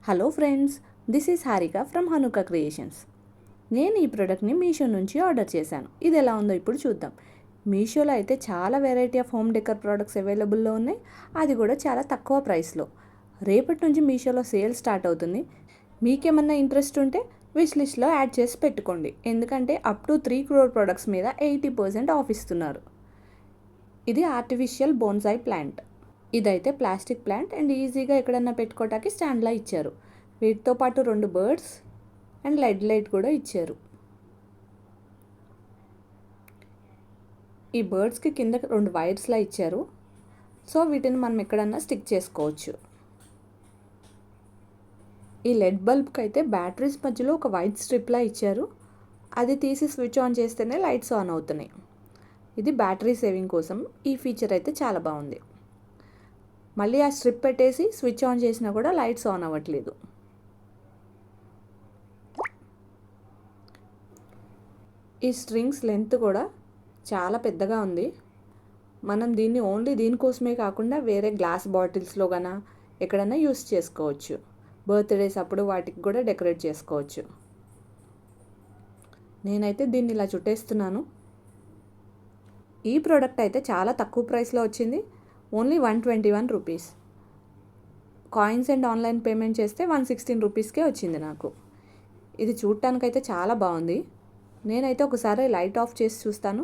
Hello friends, this is Harika from హనుక creations. నేను ఈ ప్రోడక్ట్ని మీషో నుంచి ఆర్డర్ చేశాను. ఇది ఎలా ఉందో ఇప్పుడు చూద్దాం. మీషోలో అయితే చాలా variety of home decor products అవైలబుల్లో ఉన్నాయి, అది కూడా చాలా తక్కువ ప్రైస్లో. రేపటి నుంచి మీషోలో సేల్ స్టార్ట్ అవుతుంది. మీకేమన్నా ఇంట్రెస్ట్ ఉంటే విష్ లిస్ట్లో యాడ్ చేసి పెట్టుకోండి, ఎందుకంటే అప్ టు 3 crore ప్రోడక్ట్స్ మీద 80% ఆఫ్ ఇస్తున్నారు. ఇది ఆర్టిఫిషియల్ బోన్సాయి ప్లాంట్. ఇదైతే ప్లాస్టిక్ ప్లాంట్ అండ్ ఈజీగా ఎక్కడన్నా పెట్టుకోవటానికి స్టాండ్లా ఇచ్చారు. వీటితో పాటు 2 బర్డ్స్ అండ్ లైట్ కూడా ఇచ్చారు. ఈ బర్డ్స్కి కింద 2 వైర్స్లా ఇచ్చారు, సో వీటిని మనం ఎక్కడన్నా స్టిక్ చేసుకోవచ్చు. ఈ లెడ్ బల్బ్కి అయితే బ్యాటరీస్ మధ్యలో ఒక వైట్ స్ట్రిప్లా ఇచ్చారు, అది తీసి స్విచ్ ఆన్ చేస్తేనే లైట్స్ ఆన్ అవుతున్నాయి. ఇది బ్యాటరీ సేవింగ్ కోసం ఈ ఫీచర్ అయితే చాలా బాగుంది. మళ్ళీ ఆ స్ట్రిప్ పెట్టేసి స్విచ్ ఆన్ చేసినా కూడా లైట్స్ ఆన్ అవ్వట్లేదు. ఈ స్ట్రింగ్స్ లెంత్ కూడా చాలా పెద్దగా ఉంది. మనం దీన్ని ఓన్లీ దీనికోసమే కాకుండా వేరే గ్లాస్ బాటిల్స్లో గానా ఎక్కడైనా యూస్ చేసుకోవచ్చు. బర్త్డేస్ అప్పుడు వాటికి కూడా డెకరేట్ చేసుకోవచ్చు. నేనైతే దీన్ని ఇలా చుట్టేస్తున్నాను. ఈ ప్రోడక్ట్ అయితే చాలా తక్కువ ప్రైస్లో వచ్చింది, only 121 rupees. Coins and online payment చేస్తే 116 రూపీస్కే వచ్చింది నాకు. ఇది చూడటానికైతే చాలా బాగుంది. నేనైతే ఒకసారి లైట్ ఆఫ్ చేసి చూస్తాను.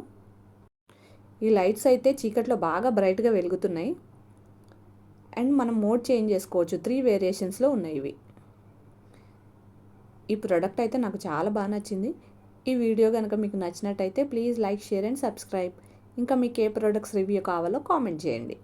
ఈ లైట్స్ అయితే చీకట్లో బాగా బ్రైట్గా వెలుగుతున్నాయి అండ్ మనం మోడ్ చేంజ్ చేసుకోవచ్చు. 3 వేరియేషన్స్లో ఉన్నాయి ఇవి. ఈ ప్రోడక్ట్ అయితే నాకు చాలా బాగా నచ్చింది. ఈ వీడియో కనుక మీకు నచ్చినట్టయితే please like, share and subscribe. ఇంకా మీకు ఏ ప్రోడక్ట్స్ రివ్యూ కావాలో కామెంట్ చేయండి.